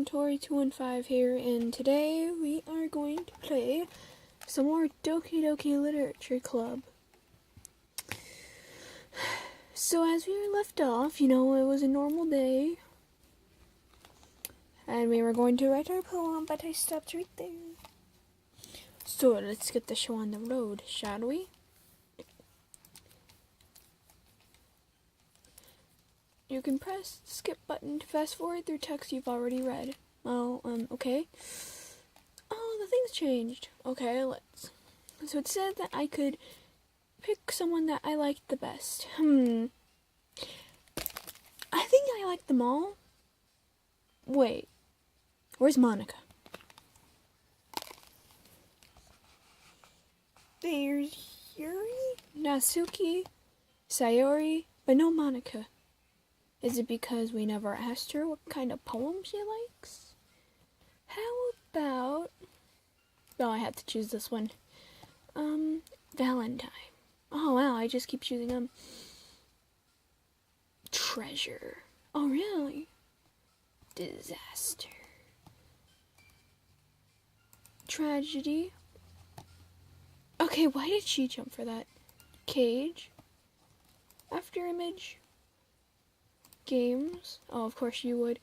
Tori215 here, and today we are going to play some more Doki Doki Literature Club. So as we were left off, it was a normal day, and we were going to write our poem, but I stopped right there. So let's get the show on the road, shall we? You can press the skip button to fast forward through text you've already read. Okay. Oh, the thing's changed. Okay, let's. So it said that I could pick someone that I liked the best. I think I like them all. Wait, where's Monica? There's Yuri, Natsuki, Sayori, but no Monica. Is it because we never asked her what kind of poem she likes? How about... Oh, I had to choose this one. Valentine. Oh, wow, I just keep choosing them. Treasure. Oh, really? Disaster. Tragedy. Okay, why did she jump for that? Cage. After image. Games. Oh, of course you would.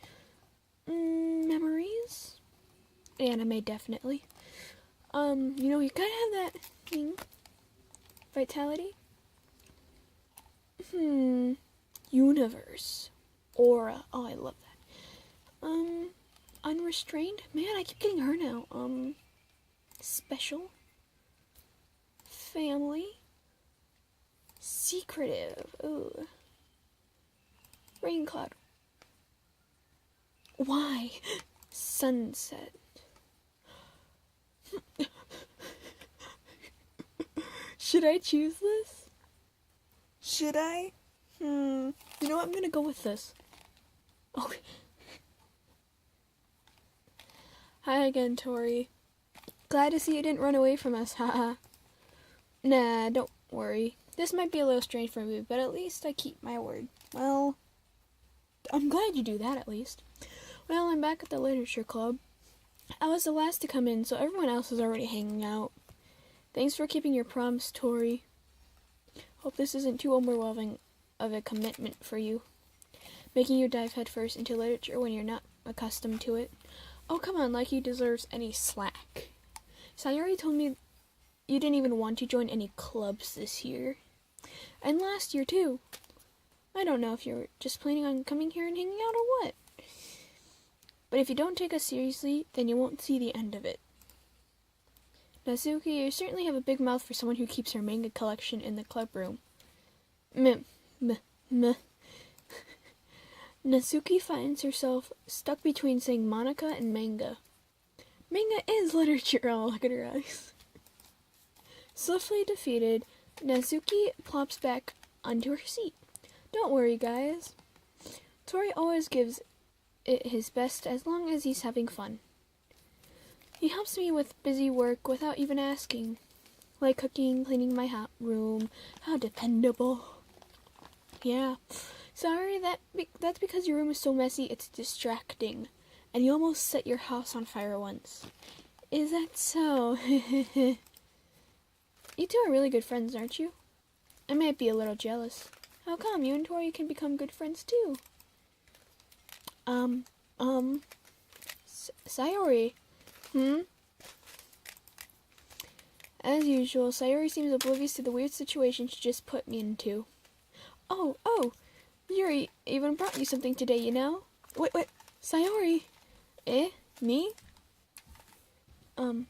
Memories. Anime, definitely. You gotta have that thing. Vitality. Universe. Aura. Oh, I love that. Unrestrained. Man, I keep getting her now. Special. Family. Secretive. Ooh. Rain cloud. Why? Sunset. Should I choose this? Should I? You know what? I'm gonna go with this. Okay. Hi again, Tori. Glad to see you didn't run away from us, haha. Nah, don't worry. This might be a little strange for me, but at least I keep my word. Well, I'm glad you do that, at least. Well, I'm back at the literature club. I was the last to come in, so everyone else is already hanging out. Thanks for keeping your promise, Tori. Hope this isn't too overwhelming of a commitment for you, making you dive headfirst into literature when you're not accustomed to it. Oh, come on, like he deserves any slack. Sayori told me you didn't even want to join any clubs this year. And last year, too. I don't know if you're just planning on coming here and hanging out or what. But if you don't take us seriously, then you won't see the end of it. Natsuki, you certainly have a big mouth for someone who keeps her manga collection in the club room. Natsuki finds herself stuck between saying Monica and manga. Manga is literature. Oh, look at her eyes. Swiftly defeated, Natsuki plops back onto her seat. Don't worry, guys. Tori always gives it his best as long as he's having fun. He helps me with busy work without even asking. Like cooking, cleaning my hot room. How dependable. Yeah. Sorry, that's because your room is so messy it's distracting. And you almost set your house on fire once. Is that so? You two are really good friends, aren't you? I might be a little jealous. How come? You and Tori can become good friends, too. Sayori. As usual, Sayori seems oblivious to the weird situation she just put me into. Oh, Yuri even brought you something today, you know? Wait, Sayori. Me? Not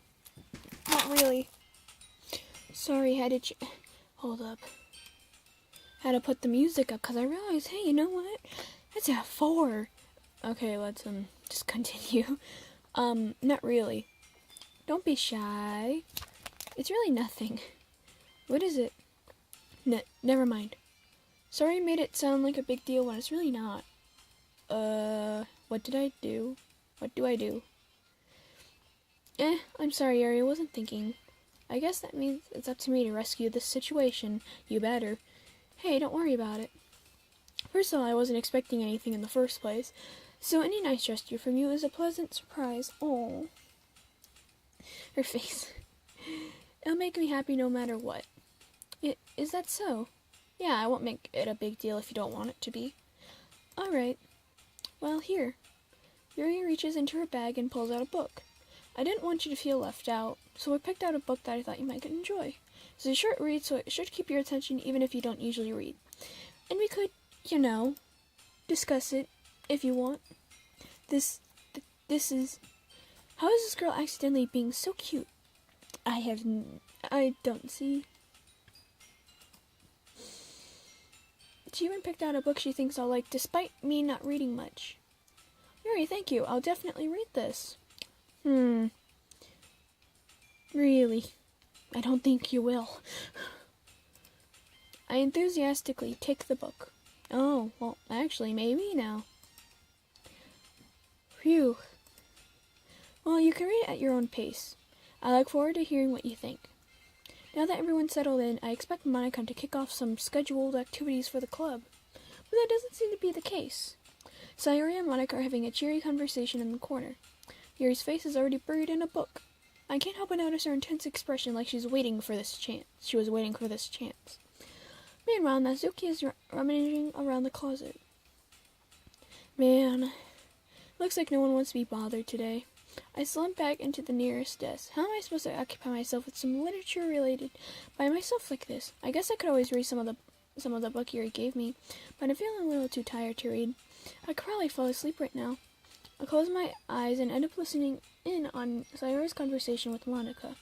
really. Sorry, hold up. Had to put the music up because I realized, hey, you know what? It's at 4. Okay, let's just continue. Not really. Don't be shy. It's really nothing. What is it? Never mind. Sorry, made it sound like a big deal when it's really not. What did I do? What do I do? I'm sorry, Yuri, I wasn't thinking. I guess that means it's up to me to rescue this situation. You better. Hey, don't worry about it. First of all, I wasn't expecting anything in the first place. So any nice gesture from you is a pleasant surprise. Oh, her face. It'll make me happy no matter what. Is that so? Yeah, I won't make it a big deal if you don't want it to be. All right. Well, here. Yuri reaches into her bag and pulls out a book. I didn't want you to feel left out, so I picked out a book that I thought you might enjoy. It's a short read, so it should keep your attention even if you don't usually read. And we could, discuss it if you want. This is... How is this girl accidentally being so cute? I don't see. She even picked out a book she thinks I'll like, despite me not reading much. Yuri, thank you. I'll definitely read this. Really? I don't think you will. I enthusiastically take the book. Oh, well, actually, maybe now. Phew. Well, you can read it at your own pace. I look forward to hearing what you think. Now that everyone's settled in, I expect Monica to kick off some scheduled activities for the club. But that doesn't seem to be the case. Sayori and Monica are having a cheery conversation in the corner. Yuri's face is already buried in a book. I can't help but notice her intense expression like she was waiting for this chance. Meanwhile, Nazuki is rummaging around the closet. Man, looks like no one wants to be bothered today. I slump back into the nearest desk. How am I supposed to occupy myself with some literature related by myself like this? I guess I could always read some of the book Yuri gave me, but I'm feeling a little too tired to read. I could probably fall asleep right now. I close my eyes and end up listening in on Sayori's conversation with Monica.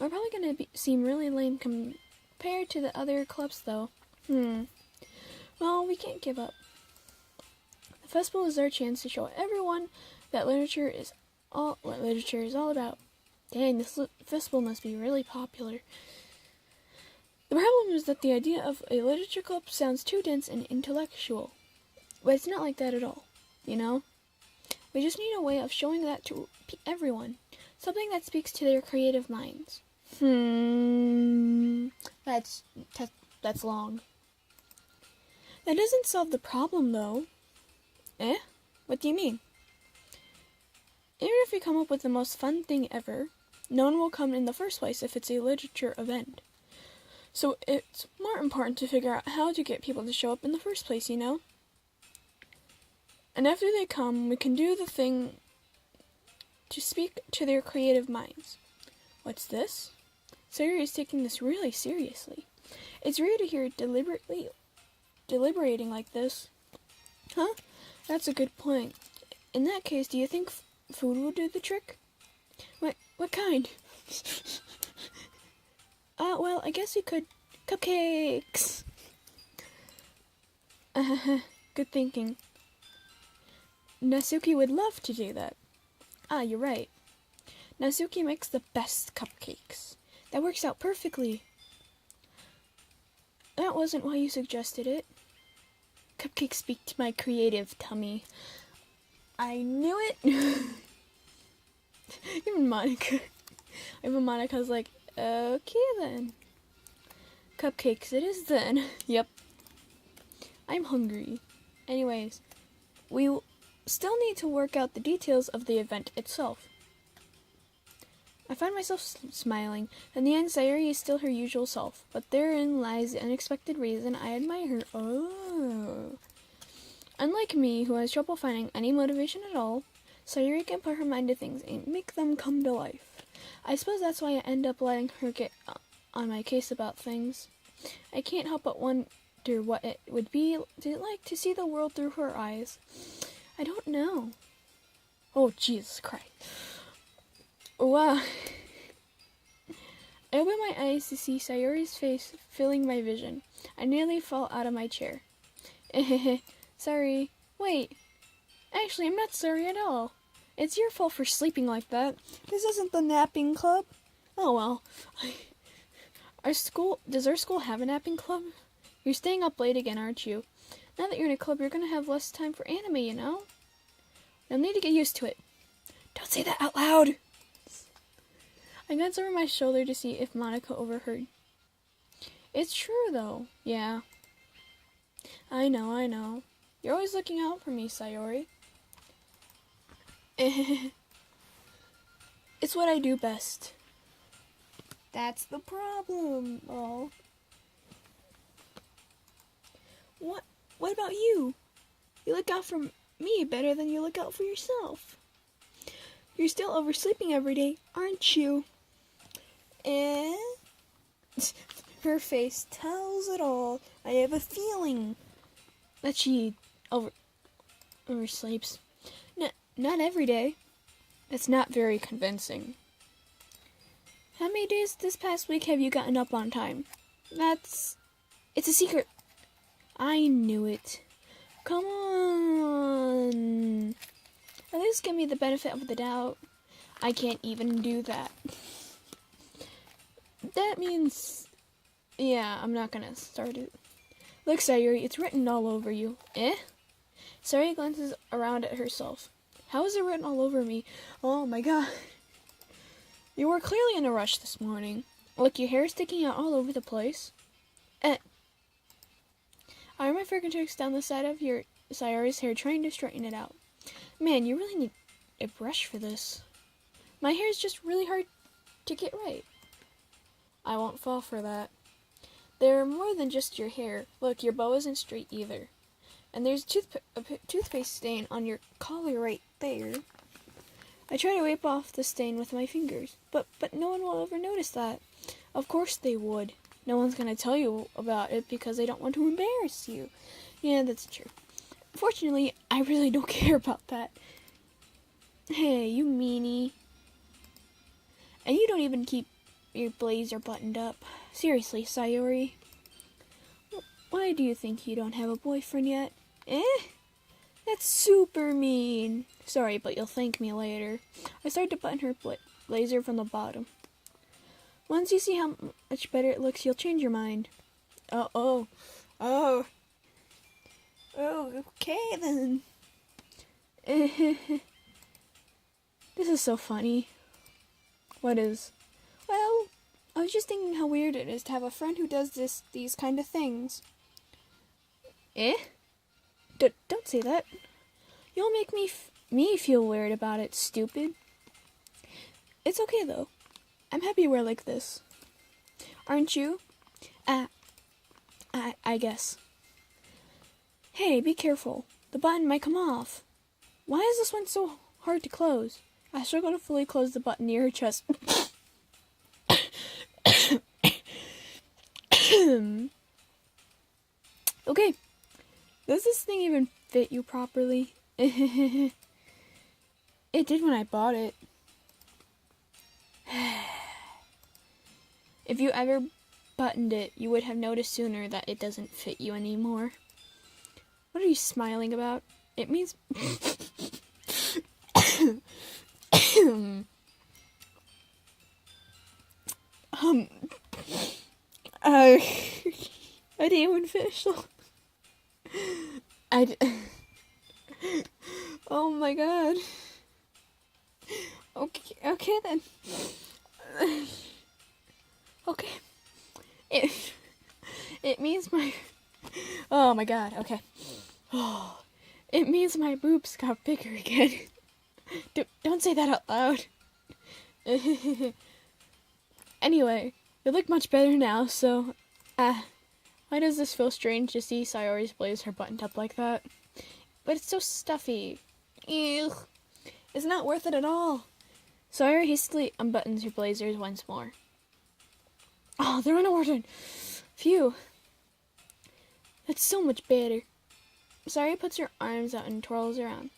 We're probably going to seem really lame compared to the other clubs, though. Well, we can't give up. The festival is our chance to show everyone that literature is all about. Dang, this festival must be really popular. The problem is that the idea of a literature club sounds too dense and intellectual. But it's not like that at all, We just need a way of showing that to everyone. Something that speaks to their creative minds. That's long. That doesn't solve the problem, though. Eh? What do you mean? Even if we come up with the most fun thing ever, no one will come in the first place if it's a literature event. So it's more important to figure out how to get people to show up in the first place, And after they come, we can do the thing to speak to their creative minds. What's this? Sayori is taking this really seriously. It's rare to hear deliberating like this. Huh? That's a good point. In that case, do you think food will do the trick? What kind? Well, I guess you could. Cupcakes! Good thinking. Natsuki would love to do that. You're right. Natsuki makes the best cupcakes. That works out perfectly. That wasn't why you suggested it. Cupcakes speak to my creative tummy. I knew it! Even Monica's like, okay then. Cupcakes it is then. Yep. I'm hungry. Anyways, we still need to work out the details of the event itself. I find myself smiling. In the end, Sayori is still her usual self, but therein lies the unexpected reason I admire her. Oh. Unlike me, who has trouble finding any motivation at all, Sayori can put her mind to things and make them come to life. I suppose that's why I end up letting her get on my case about things. I can't help but wonder what it would be like to see the world through her eyes. I don't know. Oh, Jesus Christ. Wow. I open my eyes to see Sayori's face filling my vision. I nearly fell out of my chair. Sorry. Wait. Actually, I'm not sorry at all. It's your fault for sleeping like that. This isn't the napping club. Oh well. Does our school have a napping club? You're staying up late again, aren't you? Now that you're in a club, you're gonna have less time for anime, You'll need to get used to it. Don't say that out loud! I glance over my shoulder to see if Monica overheard. It's true, though. Yeah. I know. You're always looking out for me, Sayori. It's what I do best. That's the problem. Oh. What about you? You look out for me better than you look out for yourself. You're still oversleeping every day, aren't you? Eh? Her face tells it all. I have a feeling that she oversleeps. Not every day. That's not very convincing. How many days this past week have you gotten up on time? It's a secret. I knew it. Come on. At least give me the benefit of the doubt. I can't even do that. That means... Yeah, I'm not gonna start it. Look, Sayuri, it's written all over you. Eh? Sayuri glances around at herself. How is it written all over me? Oh my god. You were clearly in a rush this morning. Look, your hair is sticking out all over the place. I run my fingertips down the side of your Sayori's hair, trying to straighten it out. Man, you really need a brush for this. My hair is just really hard to get right. I won't fall for that. They're more than just your hair. Look, your bow isn't straight either. And there's a toothpaste stain on your collar right there. I try to wipe off the stain with my fingers, but no one will ever notice that. Of course they would. No one's going to tell you about it because they don't want to embarrass you. Yeah, that's true. Fortunately, I really don't care about that. Hey, you meanie. And you don't even keep your blazer buttoned up. Seriously, Sayori. Why do you think you don't have a boyfriend yet? Eh? That's super mean. Sorry, but you'll thank me later. I started to button her blazer from the bottom. Once you see how much better it looks, you'll change your mind. Oh, okay then. This is so funny. What is? Well, I was just thinking how weird it is to have a friend who does these kind of things. Eh? Don't say that. You'll make me feel weird about it, stupid. It's okay though. I'm happy we're like this. Aren't you? I guess. Hey, be careful. The button might come off. Why is this one so hard to close? I struggle to fully close the button near her chest. Okay. Does this thing even fit you properly? It did when I bought it. If you ever buttoned it, you would have noticed sooner that it doesn't fit you anymore. What are you smiling about? It means... I didn't even finish. Oh my god. Okay then. Okay. It means my... Oh my god, okay. Oh, it means my boobs got bigger again. Don't say that out loud. Anyway, you look much better now, so... why does this feel strange to see Sayori's blazer buttoned up like that? But it's so stuffy. Ew. It's not worth it at all. Sayori hastily unbuttons her blazers once more. Oh, they're unordered. Phew. That's so much better. Sayori puts her arms out and twirls around.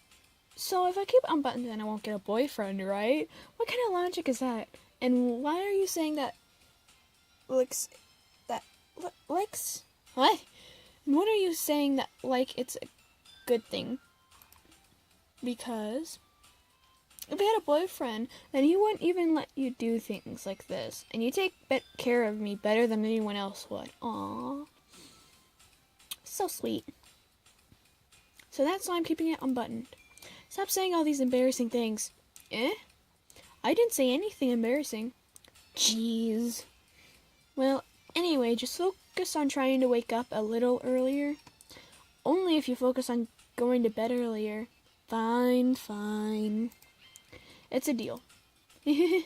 So if I keep unbuttoned, then I won't get a boyfriend, right? What kind of logic is that? And why are you saying that... Licks... What? And what are you saying that, like, it's a good thing? Because... if I had a boyfriend, then he wouldn't even let you do things like this. And you take care of me better than anyone else would. Aww. So sweet. So that's why I'm keeping it unbuttoned. Stop saying all these embarrassing things. Eh? I didn't say anything embarrassing. Jeez. Well, anyway, just focus on trying to wake up a little earlier. Only if you focus on going to bed earlier. Fine, fine. It's a deal. I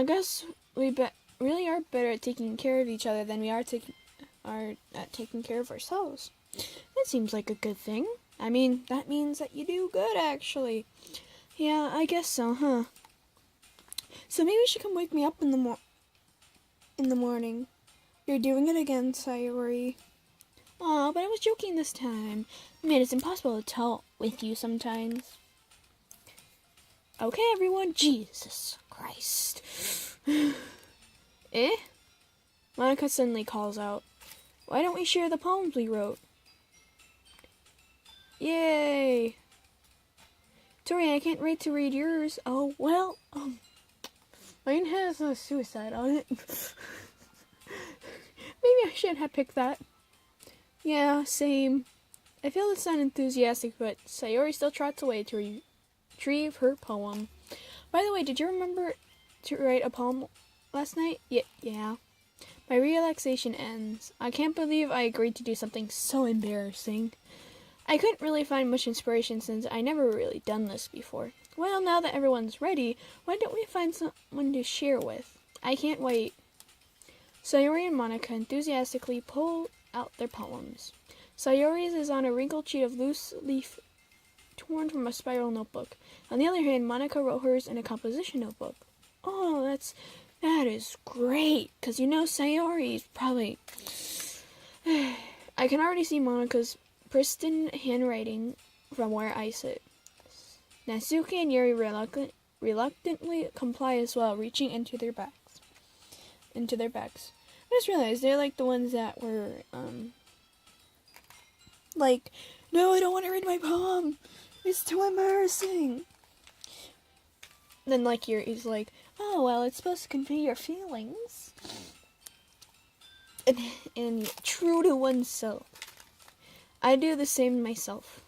guess we really are better at taking care of each other than we are at taking care of ourselves. That seems like a good thing. I mean, that means that you do good, actually. Yeah, I guess so, huh? So maybe you should come wake me up in the morning. You're doing it again, Sayori. Aw, but I was joking this time. Man, it's impossible to tell with you sometimes. Okay, everyone. Jesus Christ. Eh? Monica suddenly calls out. Why don't we share the poems we wrote? Yay! Tori, I can't wait to read yours. Oh, well, mine has a suicide on it. Maybe I shouldn't have picked that. Yeah, same. I feel it's not enthusiastic, but Sayori still trots away to retrieve her poem. By the way, did you remember to write a poem last night? Yeah. My relaxation ends. I can't believe I agreed to do something so embarrassing. I couldn't really find much inspiration since I never really done this before. Well, now that everyone's ready, why don't we find someone to share with? I can't wait. Sayori and Monica enthusiastically pull out their poems. Sayori's is on a wrinkled sheet of loose leaf torn from a spiral notebook. On the other hand, Monica wrote hers in a composition notebook. Oh, that is great, because Sayori's probably... I can already see Monica's pristine handwriting from where I sit. Natsuki and Yuri reluctantly comply as well, reaching into their bags. I just realized they're like the ones that were, like, no, I don't want to read my poem. It's too embarrassing. Then, like, Yuri's like, oh, well, it's supposed to convey your feelings. And true to oneself. I do the same myself.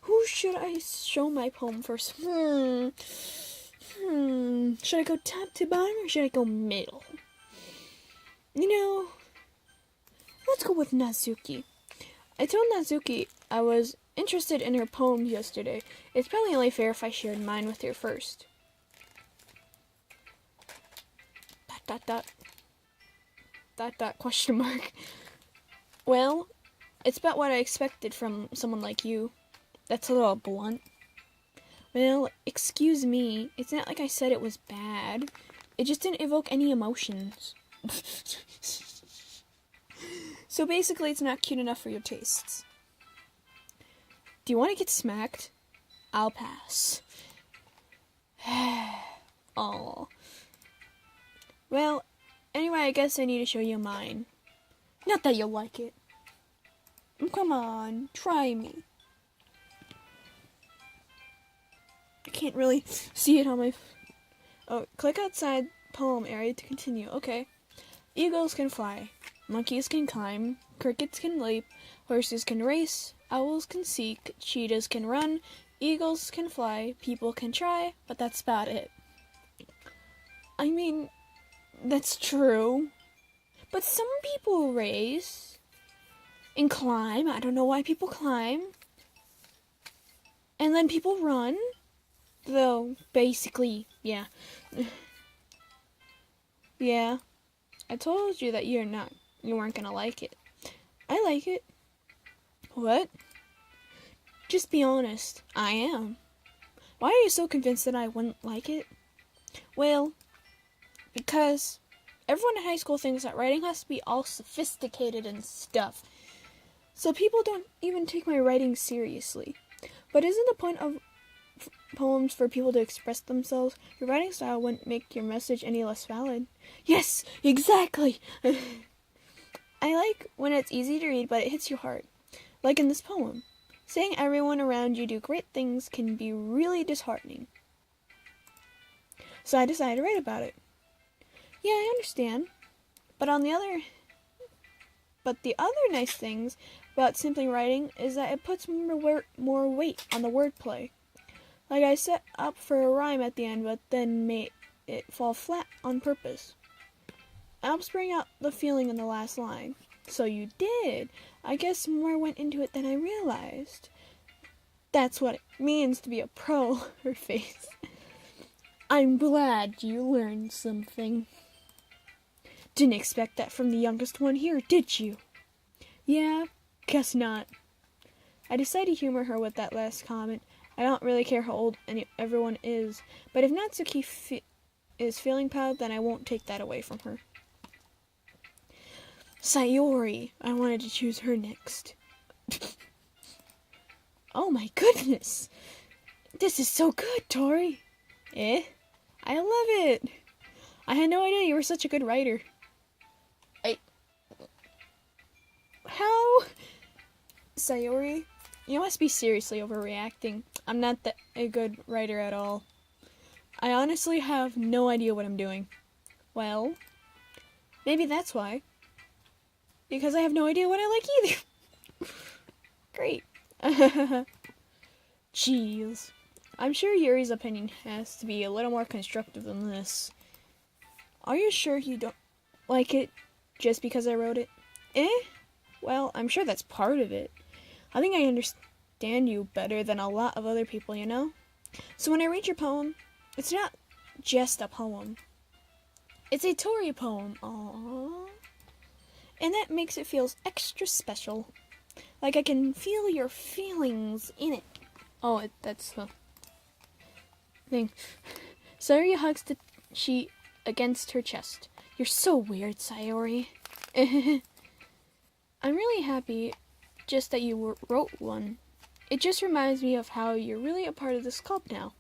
Who should I show my poem first? Should I go top to bottom or should I go middle? Let's go with Natsuki. I told Natsuki I was interested in her poems yesterday. It's probably only fair if I shared mine with her first. ... question mark. Well, it's about what I expected from someone like you. That's a little blunt. Well, excuse me. It's not like I said it was bad. It just didn't evoke any emotions. So basically, it's not cute enough for your tastes. Do you want to get smacked? I'll pass. Oh. Well, anyway, I guess I need to show you mine. Not that you'll like it. Come on, try me. I can't really see it on my... Oh, click outside poem area to continue. Okay. Eagles can fly. Monkeys can climb. Crickets can leap. Horses can race. Owls can seek. Cheetahs can run. Eagles can fly. People can try. But that's about it. I mean, that's true. But some people race and climb. I don't know why people climb. And then people run. Though, basically, yeah. Yeah. I told you that you weren't gonna like it. I like it. What? Just be honest. I am. Why are you so convinced that I wouldn't like it? Well, because everyone in high school thinks that writing has to be all sophisticated and stuff. So people don't even take my writing seriously. But isn't the point of poems for people to express themselves? Your writing style wouldn't make your message any less valid. Yes, exactly! I like when it's easy to read, but it hits your heart. Like in this poem. Seeing everyone around you do great things can be really disheartening. So I decided to write about it. Yeah, I understand. But the other nice things about simply writing is that it puts more weight on the wordplay. Like I set up for a rhyme at the end, but then made it fall flat on purpose. It helps bring out the feeling in the last line. So you did. I guess more went into it than I realized. That's what it means to be a pro, her face. I'm glad you learned something. Didn't expect that from the youngest one here, did you? Yeah, guess not. I decided to humor her with that last comment. I don't really care how old everyone is, but if Natsuki is feeling proud, then I won't take that away from her. Sayori, I wanted to choose her next. Oh my goodness! This is so good, Tori! I love it! I had no idea you were such a good writer. How? Sayori, you must be seriously overreacting. I'm not a good writer at all. I honestly have no idea what I'm doing. Well, maybe that's why. Because I have no idea what I like either. Great. Jeez. I'm sure Yuri's opinion has to be a little more constructive than this. Are you sure you don't like it just because I wrote it? Well, I'm sure that's part of it. I think I understand you better than a lot of other people, you know? So when I read your poem, it's not just a poem. It's a Tori poem. Aww. And that makes it feel extra special. Like I can feel your feelings in it. Oh, that's the thing. Sayori hugs the sheet against her chest. You're so weird, Sayori. I'm really happy just that you wrote one. It just reminds me of how you're really a part of this club now.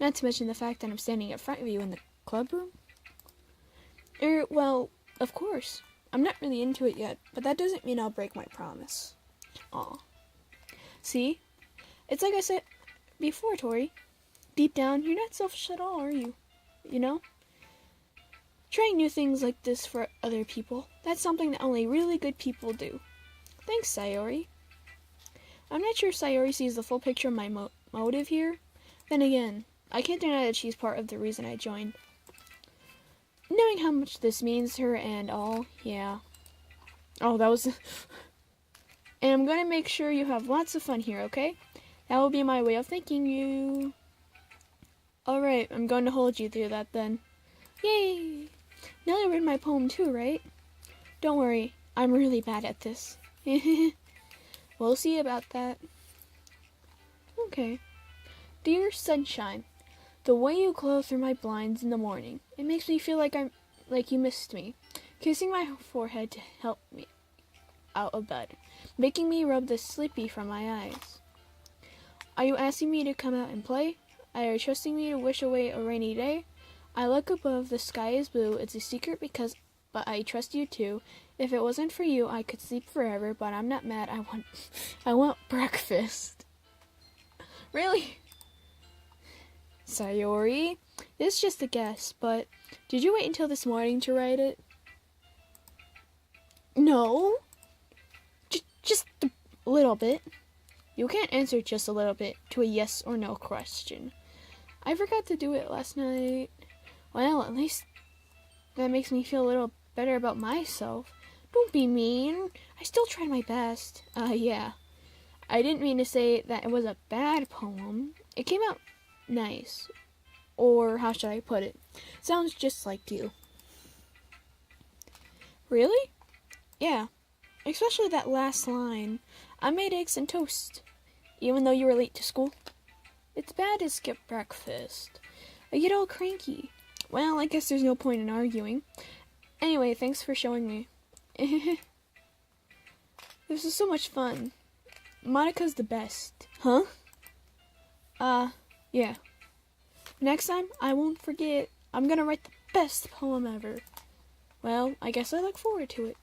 Not to mention the fact that I'm standing in front of you in the club room. Well, of course. I'm not really into it yet, but that doesn't mean I'll break my promise. Aw. See? It's like I said before, Tori. Deep down, you're not selfish at all, are you? You know? Trying new things like this for other people, that's something that only really good people do. Thanks, Sayori. I'm not sure Sayori sees the full picture of my motive here. Then again, I can't deny that she's part of the reason I joined. Knowing how much this means to her and all, yeah. Oh, that was... And I'm going to make sure you have lots of fun here, okay? That will be my way of thanking you. Alright, I'm going to hold you through that then. Yay! Now you read my poem too, right? Don't worry, I'm really bad at this. We'll see about that. Okay. Dear Sunshine, the way you glow through my blinds in the morning, it makes me feel like you missed me. Kissing my forehead to help me out of bed, making me rub the sleepy from my eyes. Are you asking me to come out and play? Are you trusting me to wish away a rainy day? I look above, the sky is blue. It's a secret but I trust you too. If it wasn't for you, I could sleep forever, but I'm not mad. I want breakfast. Really? Sayori, this is just a guess, but did you wait until this morning to write it? No. Just a little bit. You can't answer just a little bit to a yes or no question. I forgot to do it last night. Well, at least that makes me feel a little better about myself. Don't be mean. I still tried my best. Yeah. I didn't mean to say that it was a bad poem. It came out nice. Or how should I put it? Sounds just like you. Really? Yeah. Especially that last line. I made eggs and toast, even though you were late to school. It's bad to skip breakfast. I get all cranky. Well, I guess there's no point in arguing. Anyway, thanks for showing me. This is so much fun. Monica's the best. Huh? Yeah. Next time, I won't forget. I'm gonna write the best poem ever. Well, I guess I look forward to it.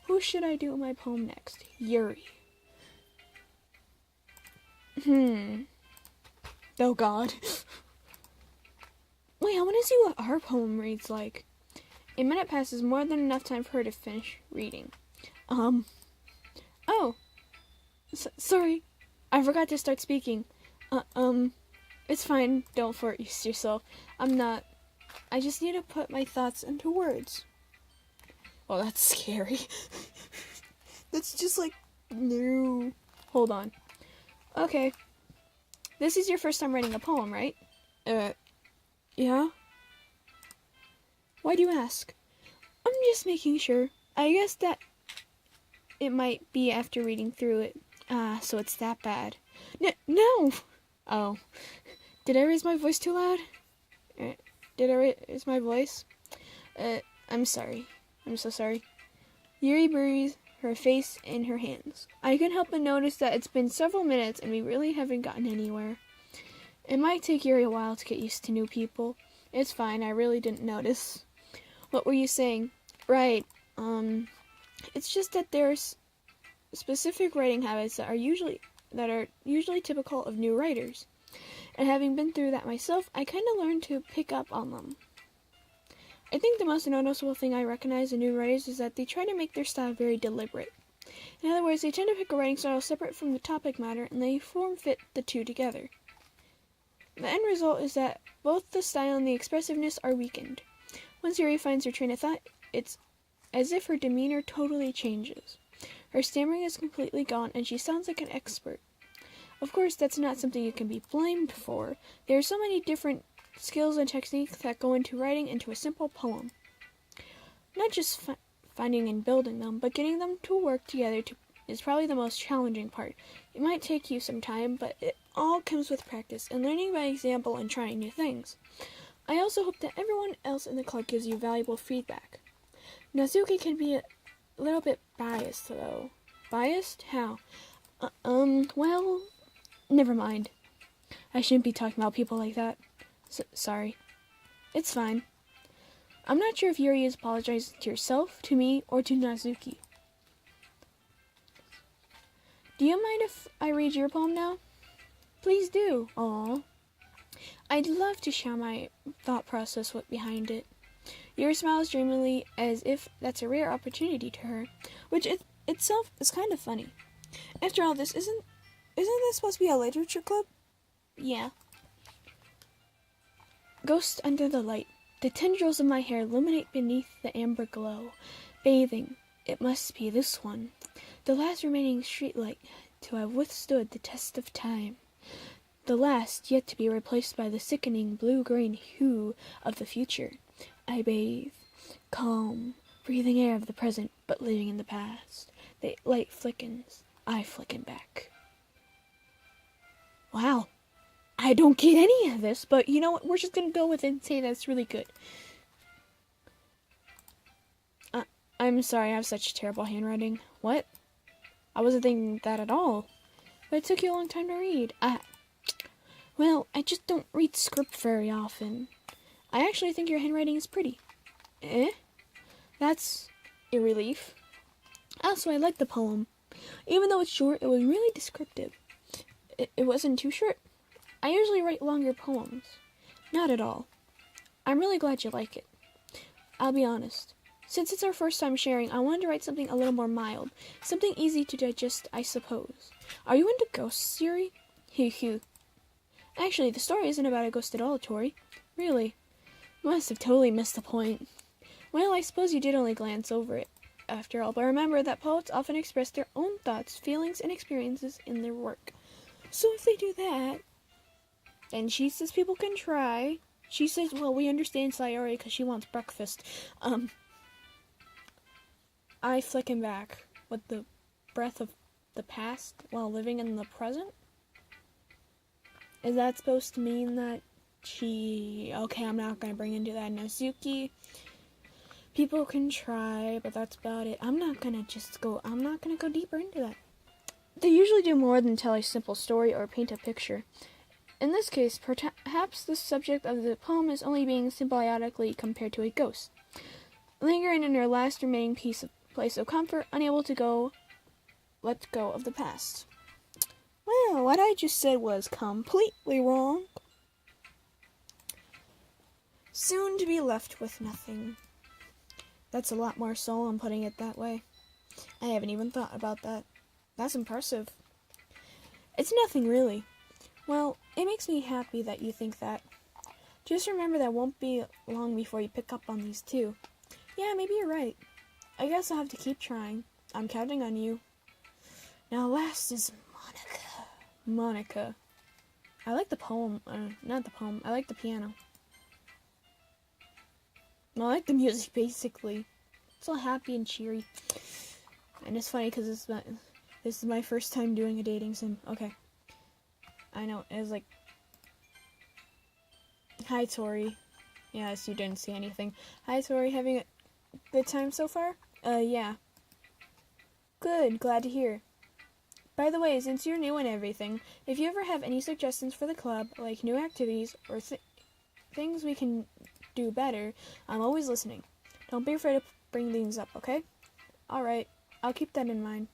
Who should I do my poem next? Yuri. Oh God. Wait, I want to see what our poem reads like. A minute passes, more than enough time for her to finish reading. Oh. Sorry. I forgot to start speaking. It's fine. Don't force yourself. I just need to put my thoughts into words. Oh, that's scary. That's just like, no. Hold on. Okay. This is your first time writing a poem, right? Yeah? Why do you ask? I'm just making sure. I guess that it might be after reading through it. So it's that bad. No! Oh. Did I raise my voice too loud? Did I raise my voice? I'm sorry. I'm so sorry. Yuri buries her face in her hands. I couldn't help but notice that it's been several minutes and we really haven't gotten anywhere. It might take Yuri a while to get used to new people. It's fine, I really didn't notice. What were you saying? Right, it's just that there's specific writing habits that are usually typical of new writers. And having been through that myself, I kind of learned to pick up on them. I think the most noticeable thing I recognize in new writers is that they try to make their style very deliberate. In other words, they tend to pick a writing style separate from the topic matter, and they form-fit the two together. The end result is that both the style and the expressiveness are weakened. Once Yuri finds her train of thought, it's as if her demeanor totally changes. Her stammering is completely gone, and she sounds like an expert. Of course, that's not something you can be blamed for. There are so many different skills and techniques that go into writing into a simple poem. Not just finding and building them, but getting them to work together is probably the most challenging part. It might take you some time, but it all comes with practice and learning by example and trying new things. I also hope that everyone else in the club gives you valuable feedback. Nazuki can be a little bit biased, though. Biased? How? Well, never mind. I shouldn't be talking about people like that. Sorry. It's fine. I'm not sure if Yuri is apologizing to yourself, to me, or to Nazuki. Do you mind if I read your poem now? Please do. Aww. I'd love to share my thought process behind it. Yuri smiles dreamily as if that's a rare opportunity to her, which itself is kind of funny. After all, isn't this supposed to be a literature club? Yeah. Ghost under the light. The tendrils of my hair illuminate beneath the amber glow. Bathing. It must be this one. The last remaining streetlight to have withstood the test of time. The last yet to be replaced by the sickening blue-green hue of the future. I bathe. Calm. Breathing air of the present, but living in the past. The light flickens. I flicken back. Wow. I don't get any of this, but you know what? We're just going to go with it and say that's really good. I'm sorry, I have such terrible handwriting. What? I wasn't thinking that at all. But it took you a long time to read. Well, I just don't read script very often. I actually think your handwriting is pretty. That's a relief. Also, I like the poem. Even though it's short, it was really descriptive. It wasn't too short. I usually write longer poems. Not at all. I'm really glad you like it. I'll be honest. Since it's our first time sharing, I wanted to write something a little more mild. Something easy to digest, I suppose. Are you into ghosts, Yuri? Hoo. Actually, the story isn't about a ghost at all, Tori. Really? Must have totally missed the point. Well, I suppose you did only glance over it, after all, but remember that poets often express their own thoughts, feelings, and experiences in their work. So if they do that, and she says people can try. She says, well, we understand Sayori because she wants breakfast. I flicken back with the breath of the past while living in the present? Is that supposed to mean that okay, I'm not going to bring into that Nazuki. People can try, but that's about it. I'm not going to go deeper into that. They usually do more than tell a simple story or paint a picture. In this case, perhaps the subject of the poem is only being symbiotically compared to a ghost, lingering in her last remaining place of comfort, unable to let go of the past. Well, what I just said was completely wrong. Soon to be left with nothing. That's a lot more solemn putting it that way. I haven't even thought about that. That's impressive. It's nothing really. Well, it makes me happy that you think that. Just remember that won't be long before you pick up on these too. Yeah, maybe you're right. I guess I'll have to keep trying. I'm counting on you. Now last is Monica. Monica. I like the poem. Not the poem. I like the piano. I like the music, basically. It's all happy and cheery. And it's funny because this is my first time doing a dating sim. Okay. I know. It was like... Hi, Tori. Yes, you didn't see anything. Hi, Tori. Having a good time so far? Yeah. Good. Glad to hear. By the way, since you're new and everything, if you ever have any suggestions for the club, like new activities or things we can do better, I'm always listening. Don't be afraid to bring things up, okay? Alright, I'll keep that in mind.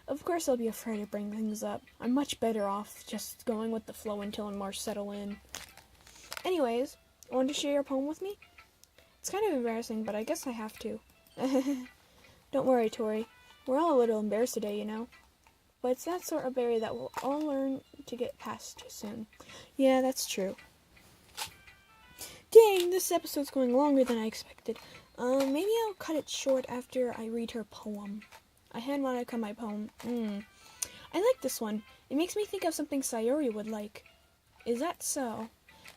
Of course I'll be afraid to bring things up. I'm much better off just going with the flow until I'm more settled in. Anyways, want to share your poem with me? It's kind of embarrassing, but I guess I have to. Don't worry, Tori. We're all a little embarrassed today, you know? But it's that sort of barrier that we'll all learn to get past soon. Yeah, that's true. Dang, this episode's going longer than I expected. Maybe I'll cut it short after I read her poem. I hand Monica my poem. I like this one. It makes me think of something Sayori would like. Is that so?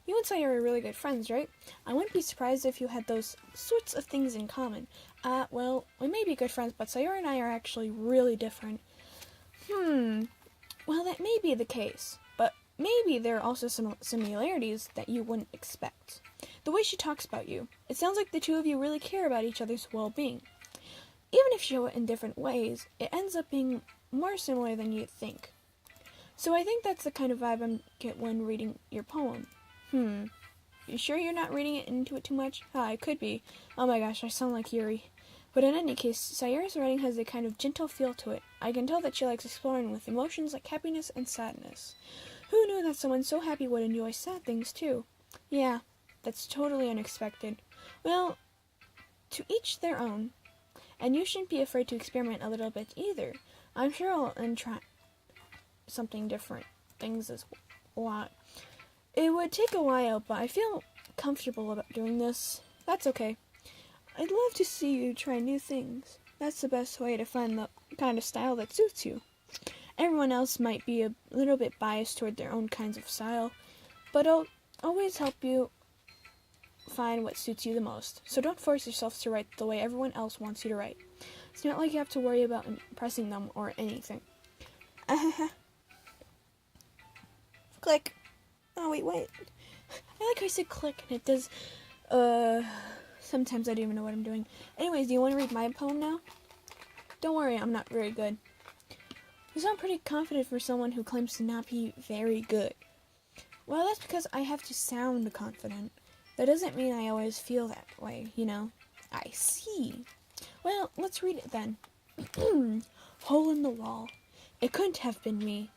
You and Sayori are really good friends, right? I wouldn't be surprised if you had those sorts of things in common. Well, we may be good friends, but Sayori and I are actually really different. Well, that may be the case, but maybe there are also some similarities that you wouldn't expect. The way she talks about you, it sounds like the two of you really care about each other's well-being. Even if you show it in different ways, it ends up being more similar than you'd think. So I think that's the kind of vibe I get when reading your poem. You sure you're not reading it into it too much? I could be. Oh my gosh, I sound like Yuri. But in any case, Sayori's writing has a kind of gentle feel to it. I can tell that she likes exploring with emotions like happiness and sadness. Who knew that someone so happy would enjoy sad things too? Yeah, that's totally unexpected. Well, to each their own. And you shouldn't be afraid to experiment a little bit either. I'm sure I'll try something different things as a lot. It would take a while, but I feel comfortable about doing this. That's okay. I'd love to see you try new things. That's the best way to find the kind of style that suits you. Everyone else might be a little bit biased toward their own kinds of style, but I'll always help you find what suits you the most. So don't force yourself to write the way everyone else wants you to write. It's not like you have to worry about impressing them or anything. Click. Oh, wait. I like how I said click, and it does, sometimes I don't even know what I'm doing. Anyways, do you want to read my poem now? Don't worry, I'm not very good. You sound pretty confident for someone who claims to not be very good. Well, that's because I have to sound confident. That doesn't mean I always feel that way, you know? I see. Well, let's read it then. Hole in the wall. It couldn't have been me.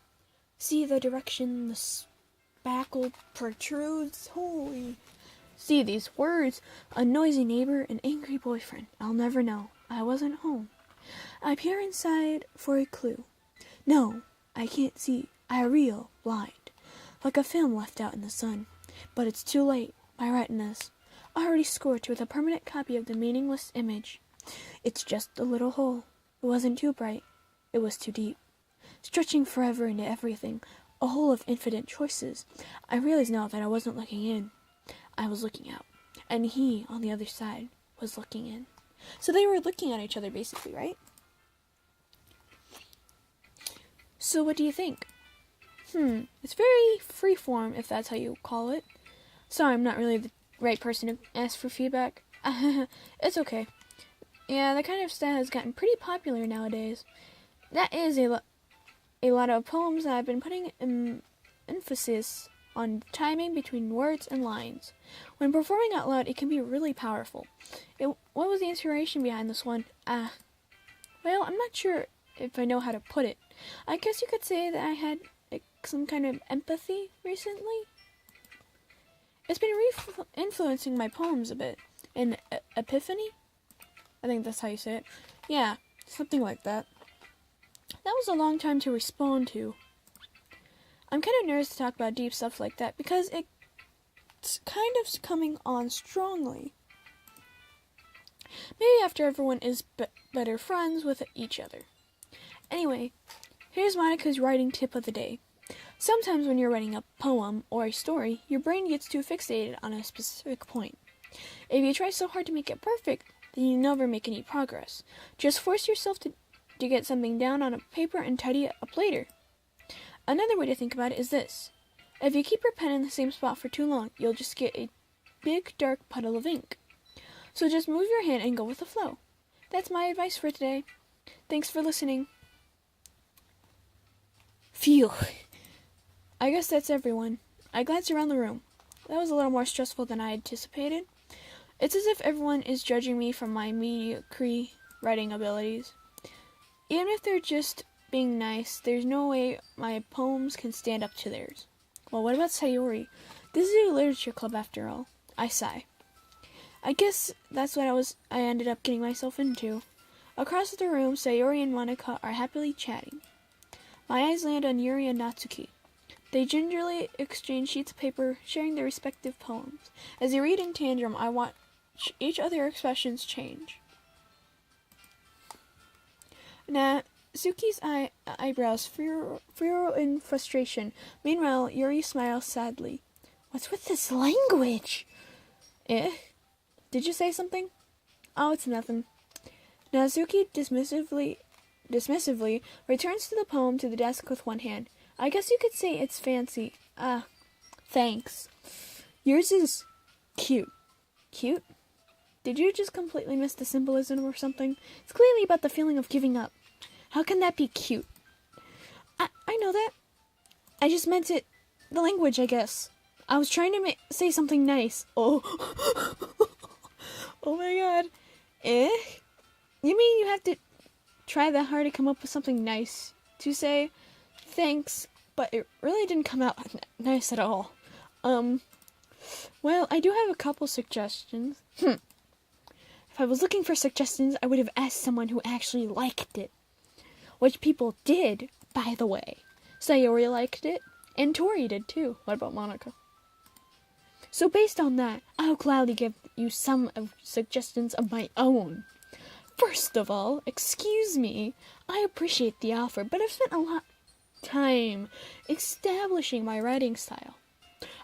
See the direction the spackle protrudes? Holy. See these words. A noisy neighbor, an angry boyfriend. I'll never know. I wasn't home. I peer inside for a clue. No, I can't see. I reel, blind. Like a film left out in the sun. But it's too late. My retinas already scorched with a permanent copy of the meaningless image. It's just a little hole. It wasn't too bright. It was too deep. Stretching forever into everything. A hole of infinite choices. I realized now that I wasn't looking in. I was looking out. And he, on the other side, was looking in. So they were looking at each other, basically, right? So what do you think? It's very freeform, if that's how you call it. Sorry, I'm not really the right person to ask for feedback. It's okay. Yeah, that kind of style has gotten pretty popular nowadays. That is a lot of poems that I've been putting emphasis on timing between words and lines. When performing out loud, it can be really powerful. What was the inspiration behind this one? Well, I'm not sure if I know how to put it. I guess you could say that I had some kind of empathy recently. It's been influencing my poems a bit. An epiphany? I think that's how you say it. Yeah, something like that. That was a long time to respond to. I'm kind of nervous to talk about deep stuff like that because it's kind of coming on strongly. Maybe after everyone is better friends with each other. Anyway, here's Monica's writing tip of the day. Sometimes when you're writing a poem or a story, your brain gets too fixated on a specific point. If you try so hard to make it perfect, then you never make any progress. Just force yourself to get something down on a paper and tidy it up later. Another way to think about it is this. If you keep your pen in the same spot for too long, you'll just get a big dark puddle of ink. So just move your hand and go with the flow. That's my advice for today. Thanks for listening. Phew. I guess that's everyone. I glanced around the room. That was a little more stressful than I anticipated. It's as if everyone is judging me from my mediocre writing abilities. Even if they're just being nice, there's no way my poems can stand up to theirs. Well, what about Sayori? This is a literature club after all. I sigh. I guess that's what I ended up getting myself into. Across the room, Sayori and Monica are happily chatting. My eyes land on Yuri and Natsuki. They gingerly exchange sheets of paper, sharing their respective poems. As they read in tandem, I watch each other's expressions change. Natsuki's eyebrows furrow in frustration. Meanwhile, Yuri smiles sadly. What's with this language? Did you say something? Oh, it's nothing. Natsuki dismissively returns to the poem to the desk with one hand. I guess you could say it's fancy. Thanks. Yours is cute. Cute? Did you just completely miss the symbolism or something? It's clearly about the feeling of giving up. How can that be cute? I know that. I just meant it. The language, I guess. I was trying to say something nice. Oh. Oh my god. You mean you have to try that hard to come up with something nice to say? Thanks, but it really didn't come out nice at all. Well, I do have a couple suggestions. If I was looking for suggestions, I would have asked someone who actually liked it. Which people did, by the way. Sayori liked it, and Tori did too. What about Monica? So based on that, I'll gladly give you some suggestions of my own. First of all, excuse me, I appreciate the offer, but I've spent a lot of time establishing my writing style.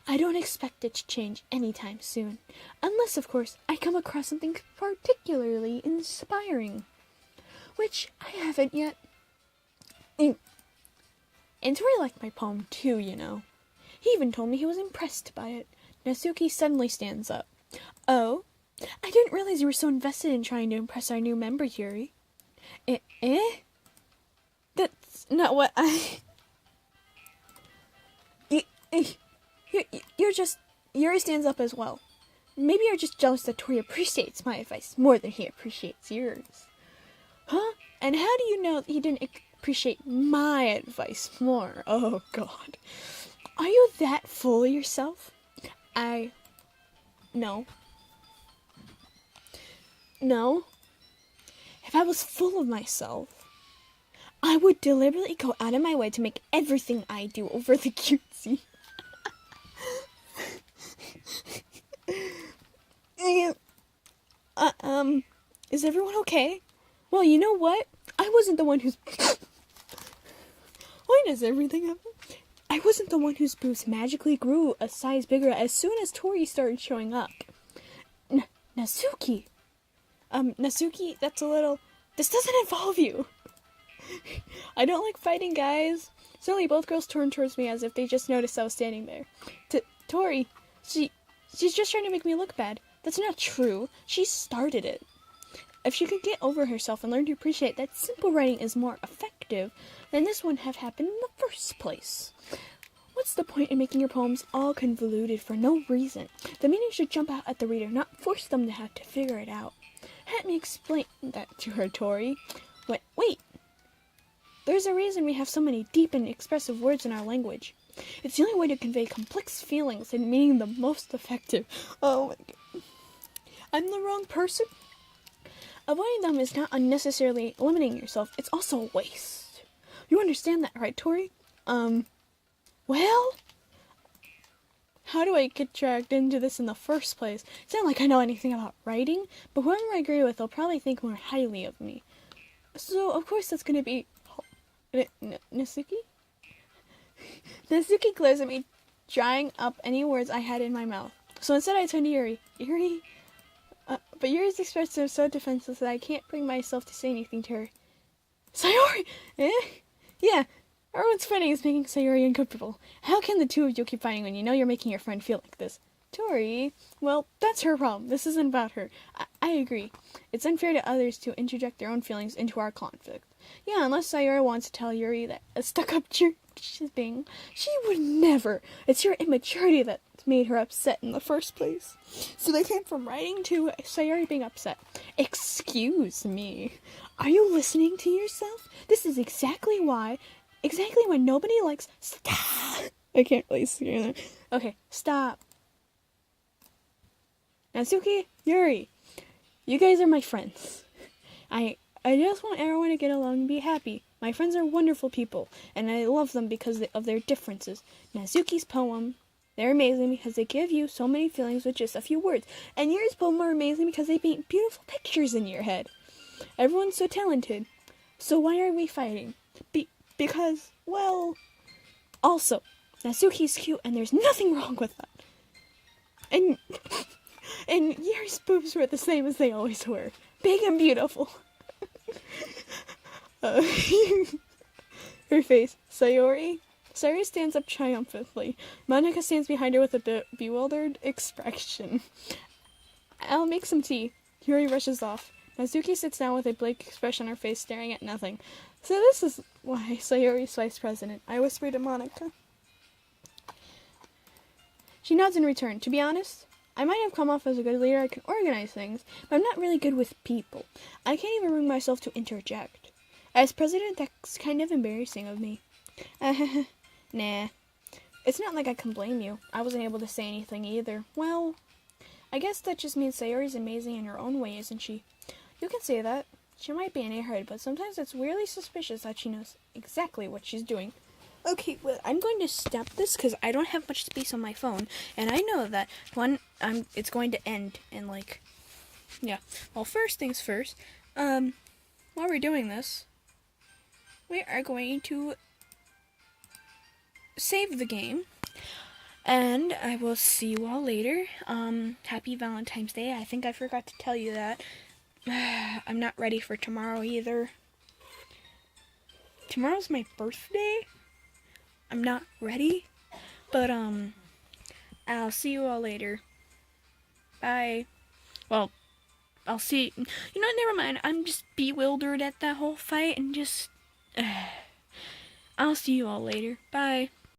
I don't expect it to change anytime soon, unless, of course, I come across something particularly inspiring, which I haven't yet. And Tori liked my poem too, you know. He even told me he was impressed by it. Natsuki suddenly stands up. Oh? I didn't realize you were so invested in trying to impress our new member, Yuri. That's not what I... Yuri stands up as well. Maybe you're just jealous that Tori appreciates my advice more than he appreciates yours. Huh? And how do you know that he didn't appreciate my advice more? Oh, God. Are you that full of yourself? No. No. If I was full of myself, I would deliberately go out of my way to make everything I do overly cutesy. Is everyone okay? Well, you know what? I wasn't the one who's... Why does everything happen? I wasn't the one whose boobs magically grew a size bigger as soon as Tori started showing up. Natsuki! Natsuki, that's a little... This doesn't involve you! I don't like fighting, guys. Suddenly, both girls turned towards me as if they just noticed I was standing there. Tori, she's just trying to make me look bad. That's not true. She started it. If she could get over herself and learn to appreciate that simple writing is more effective, then this wouldn't have happened in the first place. What's the point in making your poems all convoluted for no reason? The meaning should jump out at the reader, not force them to have to figure it out. Let me explain that to her, Tori. Wait. There's a reason we have so many deep and expressive words in our language. It's the only way to convey complex feelings and meaning the most effective. Oh my god. I'm the wrong person? Avoiding them is not unnecessarily limiting yourself. It's also a waste. You understand that, right, Tori? Well? How do I get dragged into this in the first place? It's not like I know anything about writing, but whoever I agree with will probably think more highly of me. So, of course, that's going to be Natsuki? Natsuki glares at me, drying up any words I had in my mouth. So instead I turn to Yuri. Yuri? But Yuri's expression is so defenseless that I can't bring myself to say anything to her. Sayori! Eh? Yeah, everyone's fighting is making Sayori uncomfortable. How can the two of you keep fighting when you know you're making your friend feel like this? Tori, well, that's her problem. This isn't about her. I agree. It's unfair to others to interject their own feelings into our conflict. Yeah, unless Sayori wants to tell Yuri that a stuck-up jerk she's being. She would never. It's your immaturity that made her upset in the first place. So they came from writing to Sayori being upset. Excuse me. Are you listening to yourself? This is exactly when nobody likes. Stop. I can't really see that. Okay, stop. Natsuki, Yuri, you guys are my friends. I just want everyone to get along and be happy. My friends are wonderful people, and I love them because of their differences. Natsuki's poem, they're amazing because they give you so many feelings with just a few words. And Yuri's poem are amazing because they paint beautiful pictures in your head. Everyone's so talented. So why are we fighting? Because, well, also, Natsuki's cute and there's nothing wrong with that. And Yuri's boobs were the same as they always were. Big and beautiful. Her face. Sayori? Sayori stands up triumphantly. Monica stands behind her with a bewildered expression. I'll make some tea. Yuri rushes off. Natsuki sits down with a blank expression on her face, staring at nothing. So this is why Sayori's vice president. I whispered to Monica. She nods in return. To be honest, I might have come off as a good leader. I can organize things, but I'm not really good with people. I can't even bring myself to interject. As president, that's kind of embarrassing of me. Nah. It's not like I can blame you. I wasn't able to say anything either. Well, I guess that just means Sayori's amazing in her own way, isn't she? You can say that. She might be an airhead, but sometimes it's weirdly suspicious that she knows exactly what she's doing. Okay, well, I'm going to stop this because I don't have much space on my phone, and I know that it's going to end in yeah. Well, first things first. While we're doing this, we are going to save the game, and I will see you all later. Happy Valentine's Day. I think I forgot to tell you that. I'm not ready for tomorrow either. Tomorrow's my birthday. I'm not ready, but I'll see you all later. Bye. Well, I'll see. Never mind. I'm just bewildered at that whole fight and just. I'll see you all later. Bye.